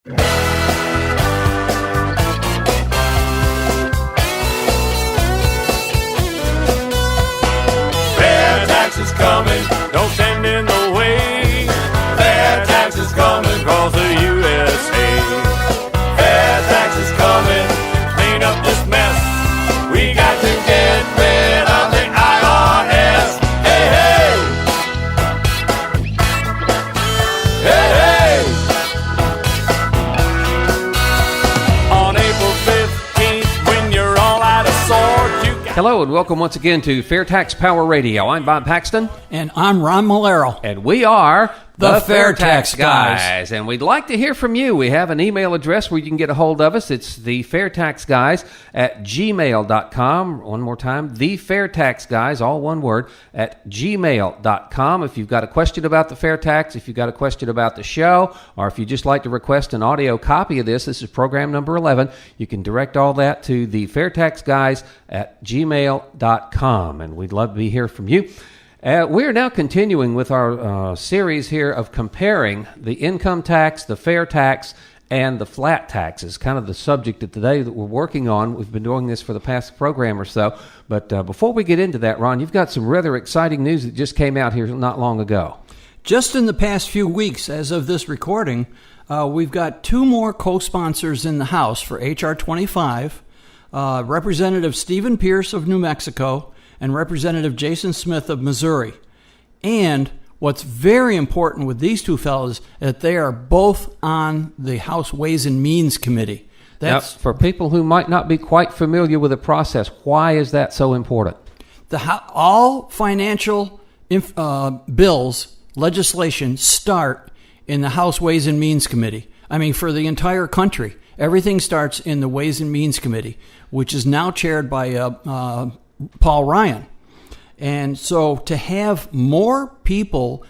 FAIRtax is coming, don't stand in the way. FAIRtax is coming across the USA. FAIRtax is coming, clean up this mess. We got to get rid of the IRS. Hey, hey! Hey, hey! On April 15th, when you're all out of sword, you got... Hello and welcome once again to FAIRtax Power Radio. I'm Bob Paxton. And I'm Ron Malero. And we are the FAIRtax Guys. And we'd like to hear from you. We have an email address where you can get a hold of us. It's the FAIRtax Guys at gmail.com. One more time, the FAIRtax Guys, all one word, at gmail.com. If you've got a question about the FAIRtax, if you've got a question about the show, or if you'd just like to request an audio copy of this is program number 11, you can direct all that to the FAIRtax Guys at gmail.com. And we'd love to hear from you. We're now continuing with our series here of comparing the income tax, the fair tax, and the flat taxes, kind of the subject of today that we're working on. We've been doing this for the past program or so. But before we get into that, Ron, you've got some rather exciting news that just came out here not long ago. Just in the past few weeks, as of this recording, we've got two more co-sponsors in the House for H.R. 25, Representative Stephen Pierce of New Mexico and Representative Jason Smith of Missouri. And what's very important with these two fellows is that they are both on the House Ways and Means Committee. That's for people who might not be quite familiar with the process. Why is that so important? All financial bills, legislation start in the House Ways and Means Committee. I mean, for the entire country, everything starts in the Ways and Means Committee, which is now chaired by Paul Ryan. And so to have more people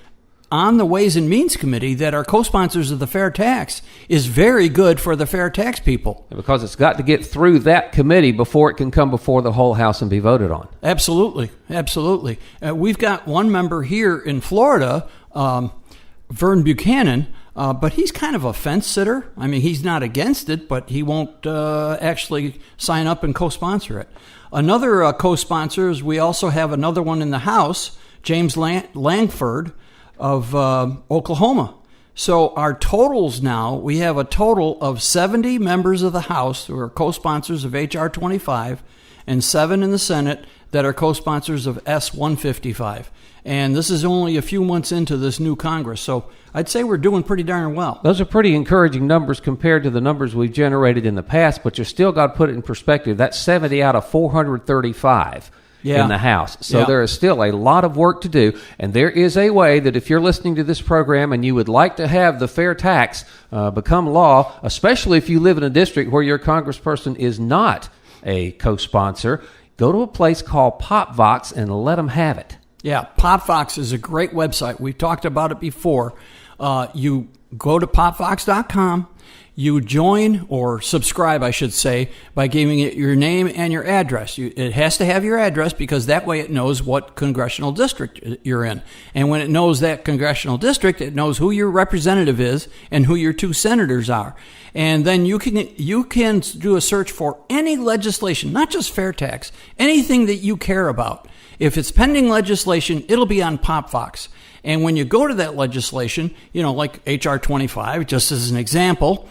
on the Ways and Means Committee that are co-sponsors of the fair tax is very good for the fair tax people. Because it's got to get through that committee before it can come before the whole House and be voted on. Absolutely. Absolutely. We've got one member here in Florida, Vern Buchanan, but he's kind of a fence sitter. I mean, he's not against it, but he won't actually sign up and co-sponsor it. Another co-sponsor is we also have another one in the House, James Langford of Oklahoma. So our totals now, we have a total of 70 members of the House who are co-sponsors of H.R. 25 and 7 in the Senate that are co-sponsors of S-155. And this is only a few months into this new Congress, so I'd say we're doing pretty darn well. Those are pretty encouraging numbers compared to the numbers we've generated in the past, but you still got to put it in perspective. That's 70 out of 435 in the House. So there is still a lot of work to do, and there is a way that if you're listening to this program and you would like to have the fair tax become law, especially if you live in a district where your congressperson is not a co-sponsor, go to a place called PopVox and let them have it. Yeah, PopVox is a great website. We've talked about it before. You go to popvox.com, you join or subscribe, I should say, by giving it your name and your address. It has to have your address because that way it knows what congressional district you're in. And when it knows that congressional district, it knows who your representative is and who your two senators are. And then you can do a search for any legislation, not just fair tax, anything that you care about. If it's pending legislation, it'll be on PopVox. And when you go to that legislation, like H.R. 25, just as an example,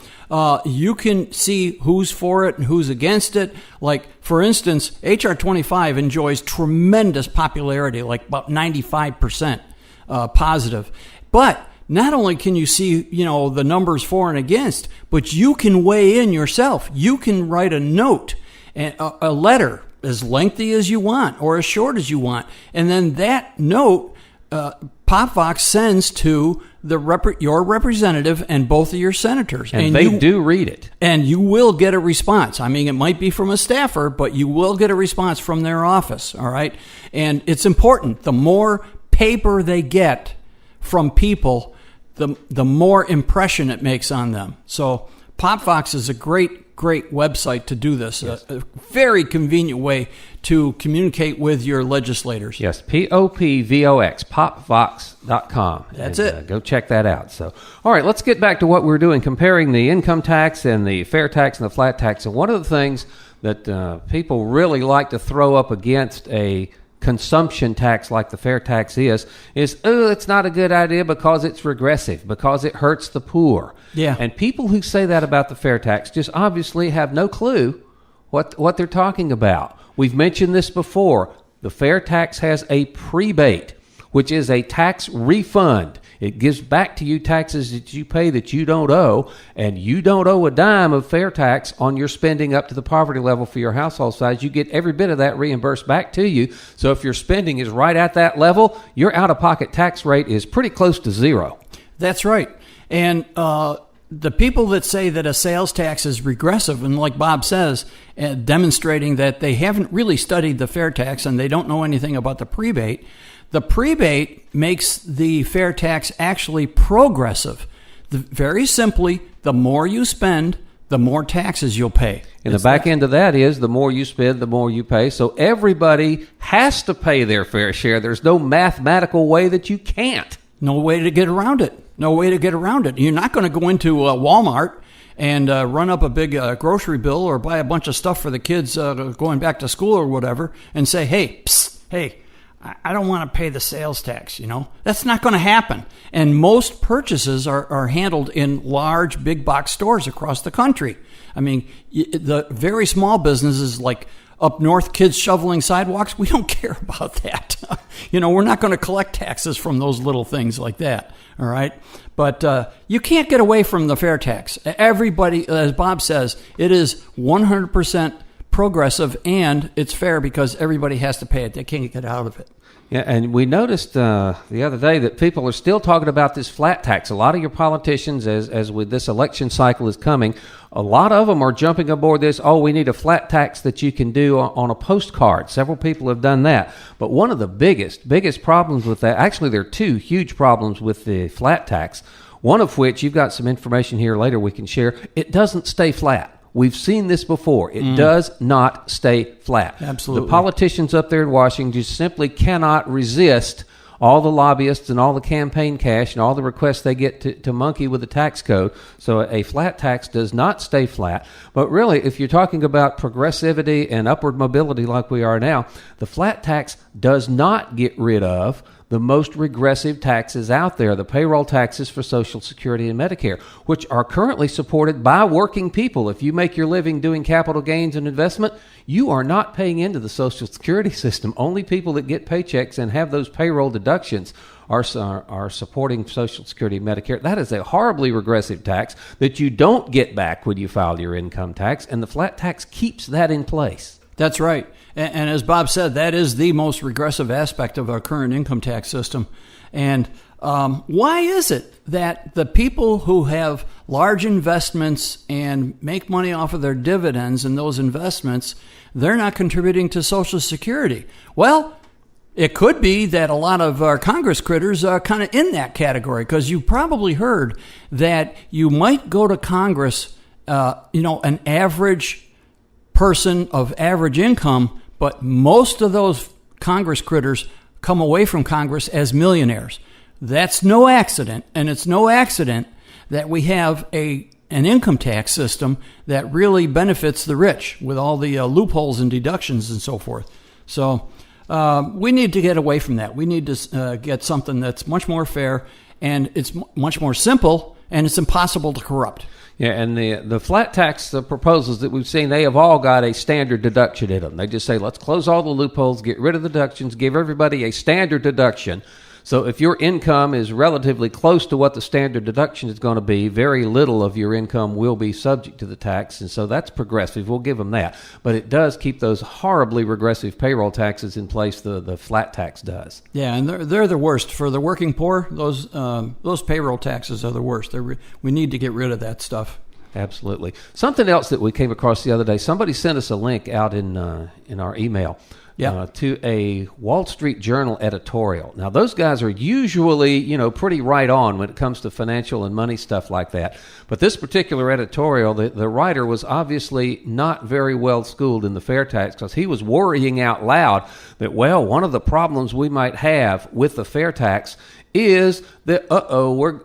you can see who's for it and who's against it. Like, for instance, H.R. 25 enjoys tremendous popularity, like about 95% positive. But not only can you see, the numbers for and against, but you can weigh in yourself. You can write a note, a letter, as lengthy as you want or as short as you want. And then that note, PopVox sends to your representative and both of your senators. And they do read it. And you will get a response. I mean, it might be from a staffer, but you will get a response from their office, all right? And it's important. The more paper they get from people, the more impression it makes on them. So PopVox is a great great website to do this. A very convenient way to communicate with your legislators. Yes, POPVOX, popvox.com. That's it. Go check that out. So, all right, let's get back to what we're doing, comparing the income tax and the fair tax and the flat tax. And one of the things that people really like to throw up against a consumption tax like the fair tax is it's not a good idea because it's regressive, because it hurts the poor. Yeah. And people who say that about the fair tax just obviously have no clue what they're talking about. We've mentioned this before. The fair tax has a prebate, which is a tax refund. It gives back to you taxes that you pay that you don't owe, and you don't owe a dime of fair tax on your spending up to the poverty level for your household size. You get every bit of that reimbursed back to you. So if your spending is right at that level, your out-of-pocket tax rate is pretty close to zero. That's right. And the people that say that a sales tax is regressive, and like Bob says, demonstrating that they haven't really studied the fair tax and they don't know anything about the prebate, the prebate makes the fair tax actually progressive. Very simply, the more you spend, the more taxes you'll pay. And the back end of that is the more you spend, the more you pay. So everybody has to pay their fair share. There's no mathematical way that you can't. No way to get around it. No way to get around it. You're not going to go into Walmart and run up a big grocery bill or buy a bunch of stuff for the kids going back to school or whatever and say, hey, I don't want to pay the sales tax, That's not going to happen. And most purchases are handled in large, big box stores across the country. I mean, the very small businesses like up north, kids shoveling sidewalks, we don't care about that. We're not going to collect taxes from those little things like that, all right? But you can't get away from the fair tax. Everybody, as Bob says, it is 100% progressive, and it's fair because everybody has to pay it. They can't get out of it. Yeah, and we noticed the other day that people are still talking about this flat tax. A lot of your politicians, as with this election cycle is coming, a lot of them are jumping aboard this, we need a flat tax that you can do on a postcard. Several people have done that. But one of the biggest problems with that, actually there are two huge problems with the flat tax, one of which you've got some information here later we can share. It doesn't stay flat. We've seen this before. It does not stay flat. Absolutely. The politicians up there in Washington just simply cannot resist all the lobbyists and all the campaign cash and all the requests they get to monkey with the tax code. So a flat tax does not stay flat. But really, if you're talking about progressivity and upward mobility like we are now, the flat tax does not get rid of the most regressive taxes out there, the payroll taxes for Social Security and Medicare, which are currently supported by working people. If you make your living doing capital gains and investment, you are not paying into the Social Security system. Only people that get paychecks and have those payroll deductions are supporting Social Security and Medicare. That is a horribly regressive tax that you don't get back when you file your income tax, and the flat tax keeps that in place. That's right. And as Bob said, that is the most regressive aspect of our current income tax system. And why is it that the people who have large investments and make money off of their dividends and those investments, they're not contributing to Social Security? Well, it could be that a lot of our Congress critters are kind of in that category, because you probably heard that you might go to Congress, an average person of average income, but most of those Congress critters come away from Congress as millionaires. That's no accident, and it's no accident that we have an income tax system that really benefits the rich with all the loopholes and deductions and so forth. So we need to get away from that. We need to get something that's much more fair, and it's much more simple, and it's impossible to corrupt. Yeah, and the flat tax proposals that we've seen, they have all got a standard deduction in them. They just say, let's close all the loopholes, get rid of the deductions, give everybody a standard deduction. So if your income is relatively close to what the standard deduction is going to be, very little of your income will be subject to the tax. And so that's progressive. We'll give them that. But it does keep those horribly regressive payroll taxes in place, the flat tax does. Yeah, and they're the worst. For the working poor, those payroll taxes are the worst. We need to get rid of that stuff. Absolutely. Something else that we came across the other day, somebody sent us a link out in our email. to a Wall Street Journal editorial. Now, those guys are usually, pretty right on when it comes to financial and money stuff like that. But this particular editorial, the writer was obviously not very well schooled in the fair tax, because he was worrying out loud that, one of the problems we might have with the fair tax is that,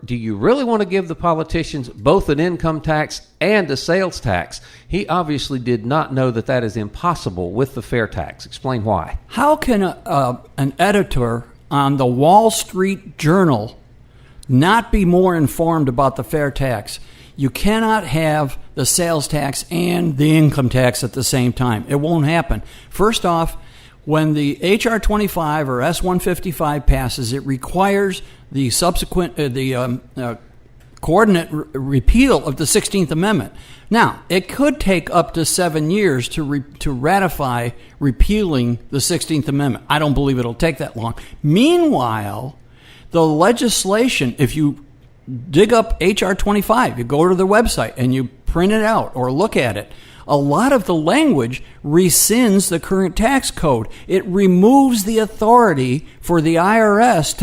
do you really want to give the politicians both an income tax and a sales tax? He obviously did not know that is impossible with the fair tax. Explain why. How can an editor on the Wall Street Journal not be more informed about the fair tax? You cannot have the sales tax and the income tax at the same time. It won't happen. First off, when the H.R. 25 or S-155 passes, it requires the subsequent coordinate repeal of the 16th Amendment. Now, it could take up to 7 years to ratify repealing the 16th Amendment. I don't believe it'll take that long. Meanwhile, the legislation, if you dig up H.R. 25, you go to the website and you print it out or look at it, a lot of the language rescinds the current tax code. It removes the authority for the IRS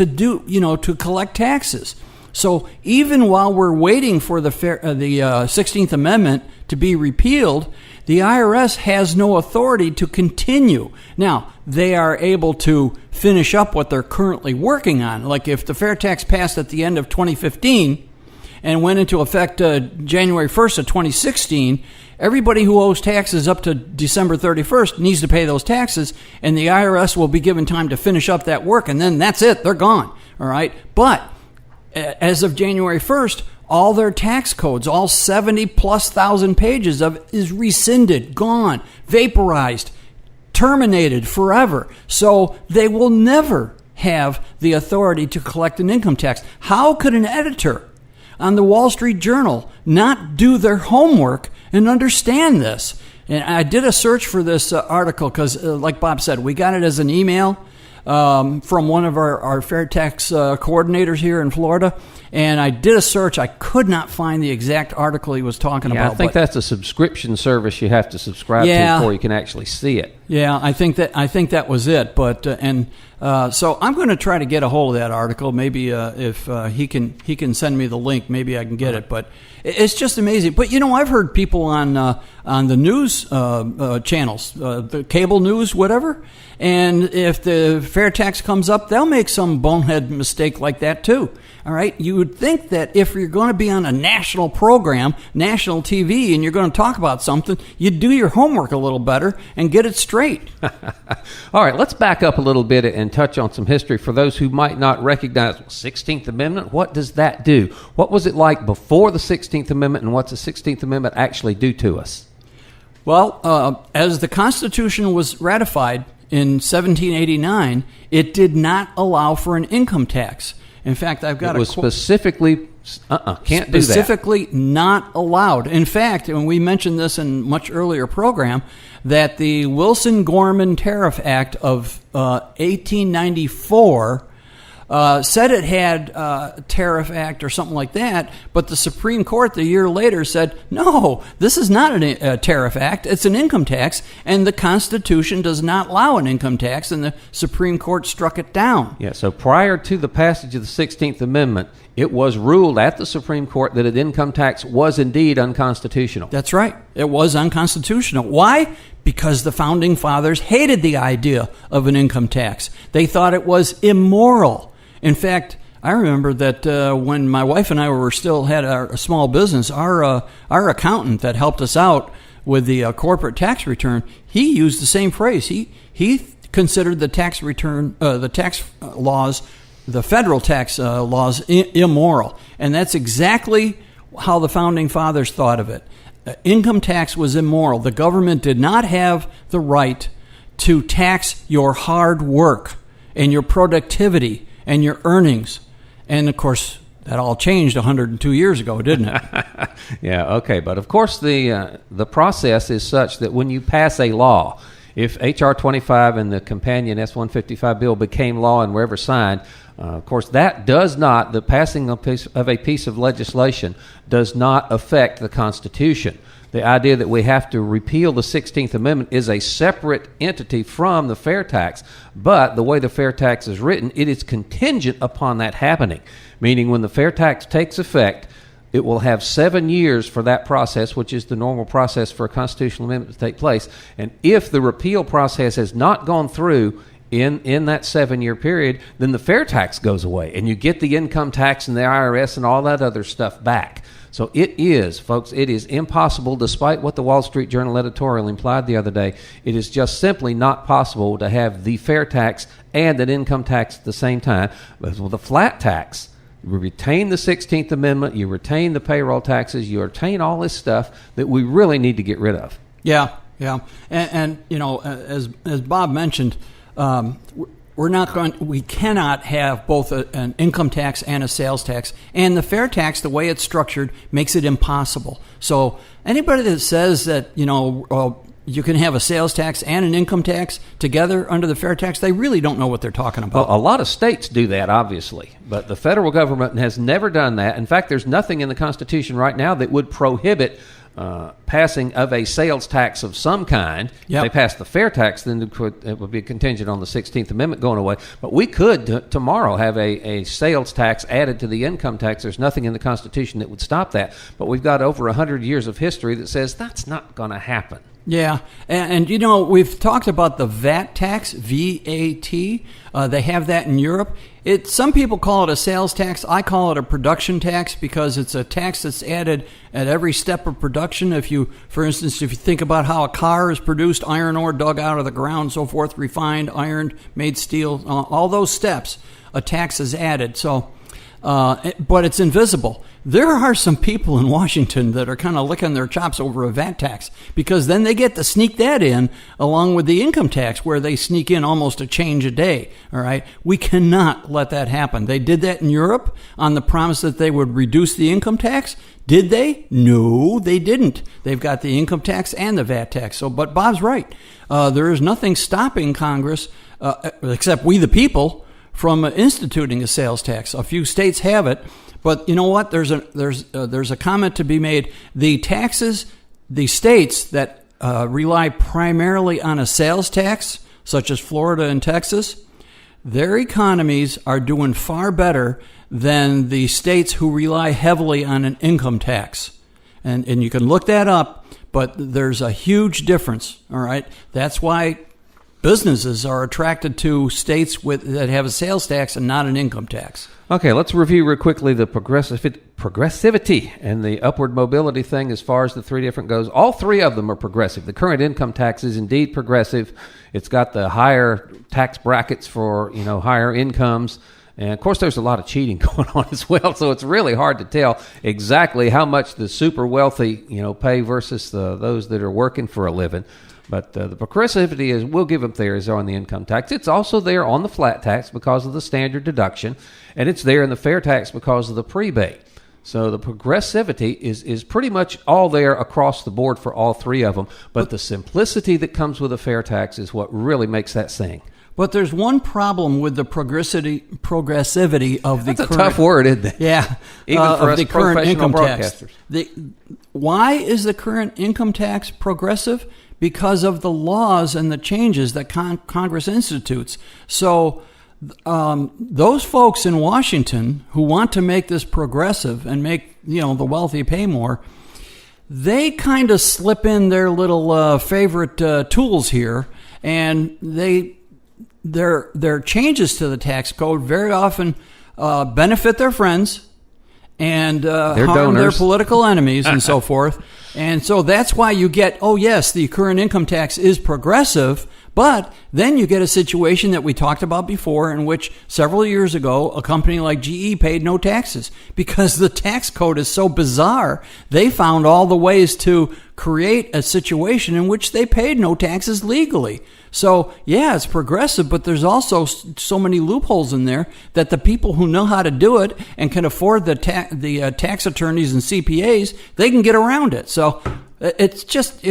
to collect taxes. So even while we're waiting for the 16th Amendment to be repealed, the IRS has no authority to continue. Now, they are able to finish up what they're currently working on. Like if the fair tax passed at the end of 2015 and went into effect January 1st of 2016, everybody who owes taxes up to December 31st needs to pay those taxes, and the IRS will be given time to finish up that work, and then that's it. They're gone. All right? But as of January 1st, all their tax codes, all 70-plus thousand pages of it, is rescinded, gone, vaporized, terminated forever. So they will never have the authority to collect an income tax. How could an editor on the Wall Street Journal not do their homework and understand this? And I did a search for this article because, like Bob said, we got it as an email from one of our fair tax coordinators here in Florida. And I did a search. I could not find the exact article he was talking about. I think that's a subscription service you have to subscribe to before you can actually see it. Yeah, I think that was it. But so I'm going to try to get a hold of that article. Maybe if he can send me the link, maybe I can get it. But it's just amazing. But I've heard people on the news channels, the cable news, whatever. And if the fair tax comes up, they'll make some bonehead mistake like that too. All right, you would think that if you're going to be on a national program, national TV, and you're going to talk about something, you'd do your homework a little better and get it straight. All right, let's back up a little bit and touch on some history for those who might not recognize 16th Amendment. What does that do? What was it like before the 16th Amendment, and what's the 16th Amendment actually do to us? Well, as the Constitution was ratified in 1789, it did not allow for an income tax. In fact, I've got it was specifically can't do that. Specifically not allowed. In fact, and we mentioned this in a much earlier program, that the Wilson-Gorman Tariff Act of 1894 said it had a tariff act or something like that, but the Supreme Court the year later said, no, this is not a tariff act, it's an income tax, and the Constitution does not allow an income tax, and the Supreme Court struck it down. Yeah, so prior to the passage of the 16th Amendment, it was ruled at the Supreme Court that an income tax was indeed unconstitutional. That's right. It was unconstitutional. Why? Because the Founding Fathers hated the idea of an income tax. They thought it was immoral. In fact, I remember that when my wife and I had a small business, our accountant that helped us out with the corporate tax return, he used the same phrase. He considered the tax return, the tax laws, the federal tax laws immoral, and that's exactly how the Founding Fathers thought of it. Income tax was immoral. The government did not have the right to tax your hard work and your productivity and your earnings. And, of course, that all changed 102 years ago, didn't it? Yeah, okay. But, of course, the process is such that when you pass a law, if H.R. 25 and the companion S-155 bill became law and were ever signed, of course, that does not, the passing of a piece of legislation does not affect the Constitution. The idea that we have to repeal the 16th Amendment is a separate entity from the fair tax, but the way the fair tax is written, it is contingent upon that happening, meaning when the fair tax takes effect, it will have 7 years for that process, which is the normal process for a constitutional amendment to take place. And if the repeal process has not gone through in that 7-year period, then the fair tax goes away, and you get the income tax and the IRS and all that other stuff back. So it is, folks, it is impossible, despite what the Wall Street Journal editorial implied the other day, it is just simply not possible to have the fair tax and an income tax at the same time. But with a flat tax, you retain the 16th Amendment, you retain the payroll taxes, you retain all this stuff that we really need to get rid of. Yeah. And you know, as Bob mentioned, we cannot have both an income tax and a sales tax. And the fair tax, the way it's structured, makes it impossible. So anybody that says that, you know, you can have a sales tax and an income tax together under the fair tax, they really don't know what they're talking about. Well, a lot of states do that, obviously, but the federal government has never done that. In fact, there's nothing in the Constitution right now that would prohibit passing of a sales tax of some kind. Yep. If they pass the fair tax, then it would be contingent on the 16th Amendment going away. But we could tomorrow have a sales tax added to the income tax. There's nothing in the Constitution that would stop that. But we've got over 100 years of history that says that's not going to happen. Yeah, and you know, we've talked about the VAT tax, VAT. They have that in Europe. Some people call it a sales tax. I call it a production tax because it's a tax that's added at every step of production. For instance, if you think about how a car is produced, iron ore dug out of the ground, so forth, refined, ironed, made steel, all those steps, a tax is added. So, but it's invisible. There are some people in Washington that are kind of licking their chops over a VAT tax because then they get to sneak that in along with the income tax where they sneak in almost a change a day. All right. We cannot let that happen. They did that in Europe on the promise that they would reduce the income tax. Did they? No, they didn't. They've got the income tax and the VAT tax. So, but Bob's right. There is nothing stopping Congress, except we the people, from instituting a sales tax. A few states have it. But you know what? There's a comment to be made. The states that rely primarily on a sales tax, such as Florida and Texas, their economies are doing far better than the states who rely heavily on an income tax. And you can look that up, but there's a huge difference. All right, that's why businesses are attracted to states that have a sales tax and not an income tax. Okay, let's review real quickly the progressivity and the upward mobility thing as far as the three different goes. All three of them are progressive. The current income tax is indeed progressive. It's got the higher tax brackets for, higher incomes. And, of course, there's a lot of cheating going on as well, so it's really hard to tell exactly how much the super wealthy, pay versus those that are working for a living. But the progressivity we'll give them there, is on the income tax. It's also there on the flat tax because of the standard deduction, and it's there in the fair tax because of the prebate. So the progressivity is pretty much all there across the board for all three of them. But the simplicity that comes with a fair tax is what really makes that sing. But there's one problem with the progressivity of the That's current... a tough word, isn't it? Yeah. Even for us the current professional income tax. broadcasters. Why is the current income tax progressive? Because of the laws and the changes that Congress institutes. So those folks in Washington who want to make this progressive and make the wealthy pay more, they kind of slip in their little favorite tools here, and their changes to the tax code very often benefit their friends and harm their political enemies and so forth. And so that's why you get, the current income tax is progressive, but then you get a situation that we talked about before in which several years ago, a company like GE paid no taxes because the tax code is so bizarre. They found all the ways to create a situation in which they paid no taxes legally. So, yeah, it's progressive, but there's also so many loopholes in there that the people who know how to do it and can afford the tax attorneys and CPAs, they can get around it. So it's just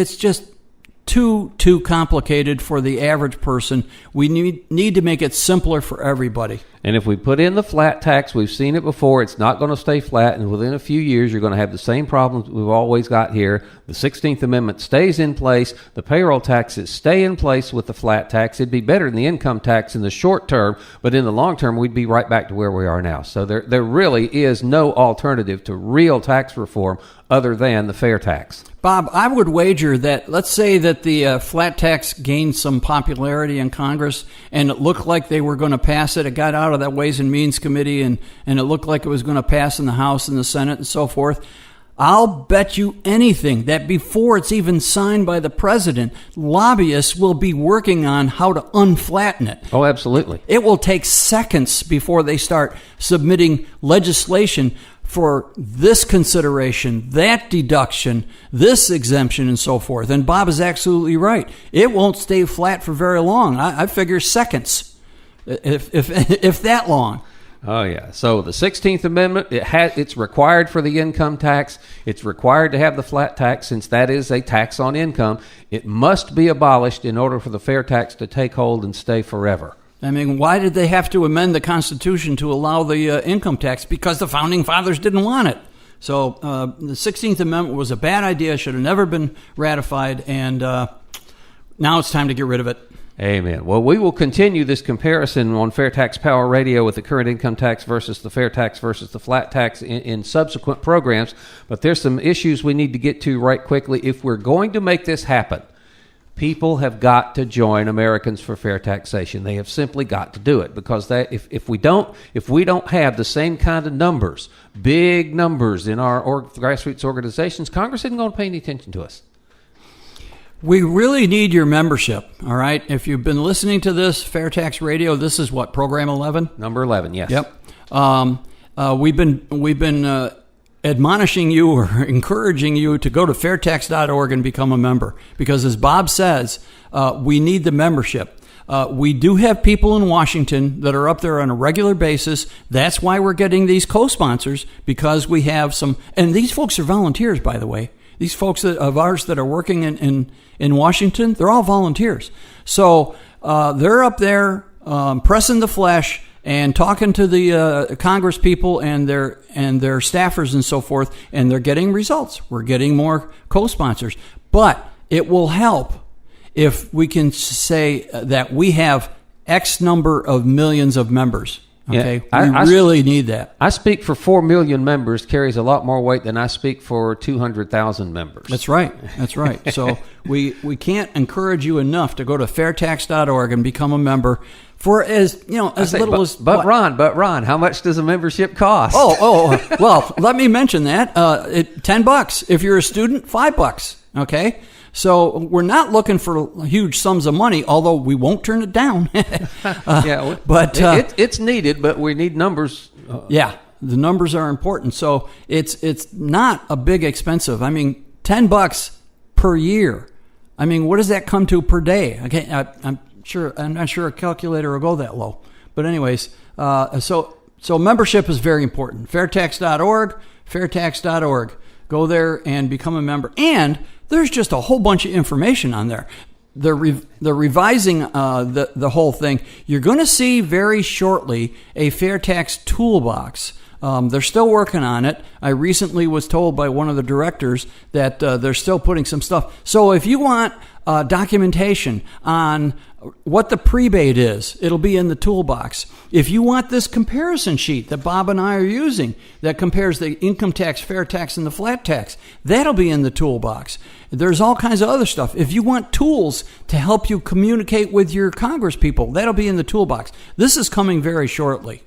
too complicated for the average person. We need to make it simpler for everybody. And if we put in the flat tax, we've seen it before, it's not going to stay flat, and within a few years you're going to have the same problems we've always got here. The 16th Amendment stays in place. The payroll taxes stay in place with the flat tax. It'd be better than the income tax in the short term, but in the long term we'd be right back to where we are now. So there really is no alternative to real tax reform other than the fair tax. Bob, I would wager that, let's say that the flat tax gained some popularity in Congress and it looked like they were going to pass it. It got out of that Ways and Means Committee and it looked like it was going to pass in the House and the Senate and so forth. I'll bet you anything that before it's even signed by the president, lobbyists will be working on how to unflatten it. Oh, absolutely. It will take seconds before they start submitting legislation for this consideration, that deduction, this exemption, and so forth. And Bob is absolutely right. It won't stay flat for very long. I figure seconds, if that long. Oh, yeah. So the 16th Amendment, it's required for the income tax. It's required to have the flat tax since that is a tax on income. It must be abolished in order for the fair tax to take hold and stay forever. I mean, why did they have to amend the Constitution to allow the income tax? Because the Founding Fathers didn't want it. So the 16th Amendment was a bad idea, should have never been ratified, and now it's time to get rid of it. Amen. Well, we will continue this comparison on Fair Tax Power Radio with the current income tax versus the fair tax versus the flat tax in subsequent programs, but there's some issues we need to get to right quickly. If we're going to make this happen, people have got to join Americans for Fair Taxation. They have simply got to do it, because if we don't have the same kind of numbers, big numbers in our grassroots organizations, Congress isn't going to pay any attention to us. We really need your membership, all right? If you've been listening to this, Fair Tax Radio, this is what, program 11? Number 11, yes. Yep. We've been admonishing you or encouraging you to go to fairtax.org and become a member, because as Bob says, we need the membership. We do have people in Washington that are up there on a regular basis. That's why we're getting these co-sponsors, because we have some, and these folks are volunteers, by the way. These folks of ours that are working in Washington, they're all volunteers. So they're up there pressing the flesh and talking to the Congress people and their staffers and so forth, and they're getting results. We're getting more co-sponsors. But it will help if we can say that we have X number of millions of members. Okay, yeah, we really need that. I speak for 4 million members, carries a lot more weight than I speak for 200,000 members. That's right. That's right. So we can't encourage you enough to go to fairtax.org and become a member for as little as. But Ron, how much does a membership cost? Well, let me mention that. $10 if you're a student, $5. Okay. So we're not looking for huge sums of money, although we won't turn it down. But it's needed, but we need numbers. Yeah, the numbers are important. So it's not a big expensive. I mean, $10 per year. I mean, what does that come to per day? Okay, I'm not sure a calculator will go that low. But anyways, so membership is very important. Fairtax.org. Go there and become a member. And there's just a whole bunch of information on there. They're revising the whole thing. You're going to see very shortly a fair tax toolbox. They're still working on it. I recently was told by one of the directors that they're still putting some stuff. So if you want documentation on what the prebate is, it'll be in the toolbox. If you want this comparison sheet that Bob and I are using that compares the income tax, fair tax, and the flat tax, that'll be in the toolbox. There's all kinds of other stuff. If you want tools to help you communicate with your Congress people, that'll be in the toolbox. This is coming very shortly.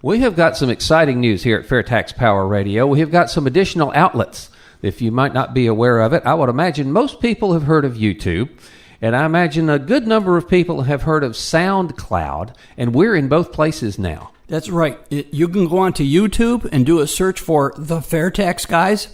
We have got some exciting news here at Fair Tax Power Radio. We have got some additional outlets. If you might not be aware of it, I would imagine most people have heard of YouTube, and I imagine a good number of people have heard of SoundCloud, and we're in both places now. That's right. You can go onto YouTube and do a search for the FAIRtax Guys,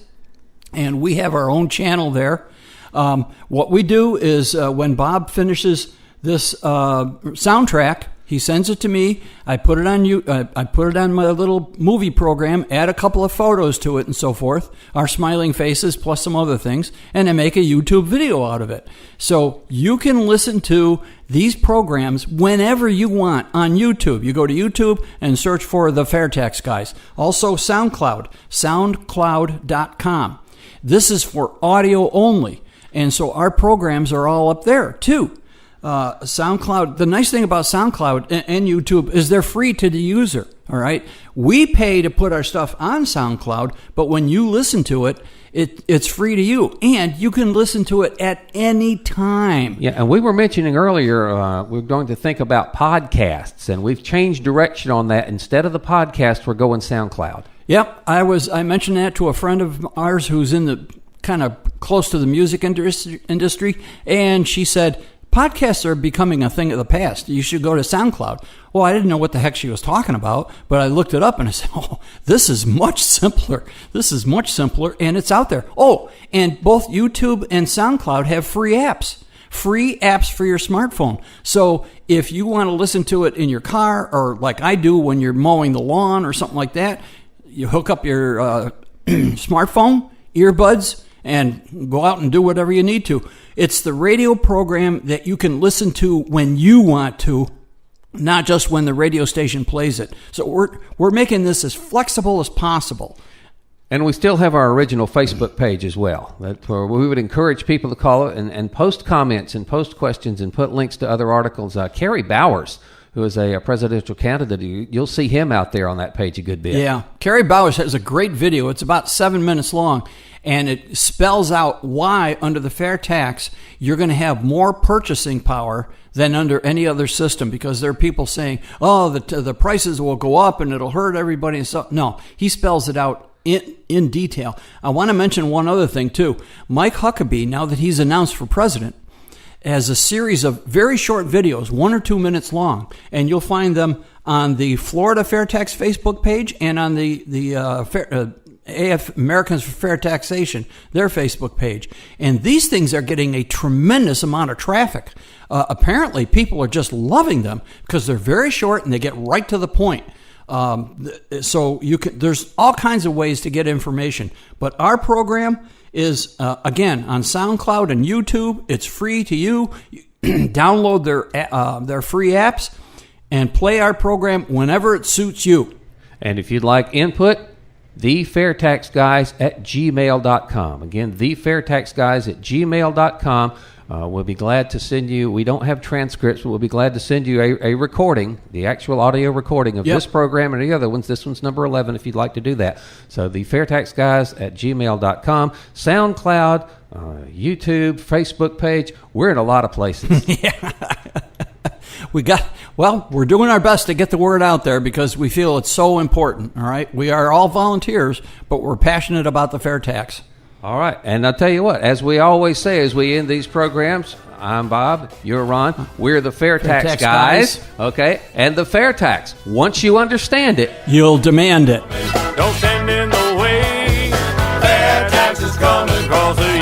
and we have our own channel there. What we do is when Bob finishes this soundtrack, He sends it to me. I put it on I put it on my little movie program, add a couple of photos to it and so forth, our smiling faces plus some other things, and I make a YouTube video out of it. So you can listen to these programs whenever you want on YouTube. You go to YouTube and search for the FAIRtax Guys. Also SoundCloud, soundcloud.com. This is for audio only. And so our programs are all up there too. SoundCloud, the nice thing about SoundCloud and YouTube is they're free to the user, all right? We pay to put our stuff on SoundCloud, but when you listen to it, it's free to you, and you can listen to it at any time. Yeah, and we were mentioning earlier we're going to think about podcasts, and we've changed direction on that. Instead of the podcast, we're going SoundCloud. Yep, I mentioned that to a friend of ours who's in the kind of close to the music industry, and she said, podcasts are becoming a thing of the past. You should go to SoundCloud. Well, I didn't know what the heck she was talking about, but I looked it up and I said, oh, this is much simpler. This is much simpler, and it's out there. Oh, and both YouTube and SoundCloud have free apps for your smartphone. So if you want to listen to it in your car, or like I do when you're mowing the lawn or something like that, you hook up your smartphone, earbuds, and go out and do whatever you need to. It's the radio program that you can listen to when you want to, not just when the radio station plays it. So we're making this as flexible as possible. And we still have our original Facebook page as well. Where we would encourage people to call it and post comments and post questions and put links to other articles. Kerry Bowers, who is a presidential candidate, you'll see him out there on that page a good bit. Yeah, Kerry Bowers has a great video. It's about 7 minutes long, and it spells out why under the fair tax you're going to have more purchasing power than under any other system, because there are people saying, oh, the prices will go up and it'll hurt everybody and stuff. No, he spells it out in detail. I want to mention one other thing too. Mike Huckabee, now that he's announced for president, has a series of very short videos, 1 or 2 minutes long, and you'll find them on the Florida FAIRtax Facebook page and on the AF Americans for Fair Taxation, their Facebook page. And these things are getting a tremendous amount of traffic. Apparently, people are just loving them because they're very short and they get right to the point. So there's all kinds of ways to get information. But our program is, again, on SoundCloud and YouTube. It's free to you. Download their free apps and play our program whenever it suits you. And if you'd like input, thefairtaxguys@gmail.com. Again, thefairtaxguys@gmail.com. We'll be glad to send you, we don't have transcripts, but we'll be glad to send you a recording, the actual audio recording of this program and the other ones. This one's number 11 if you'd like to do that. So thefairtaxguys@gmail.com, SoundCloud, YouTube, Facebook page. We're in a lot of places. Yeah. We're doing our best to get the word out there because we feel it's so important, all right? We are all volunteers, but we're passionate about the fair tax. All right, and I'll tell you what, as we always say as we end these programs, I'm Bob, you're Ron, we're the FAIRtax Guys, okay? And the fair tax, once you understand it, you'll demand it. Don't stand in the way, fair tax is coming across the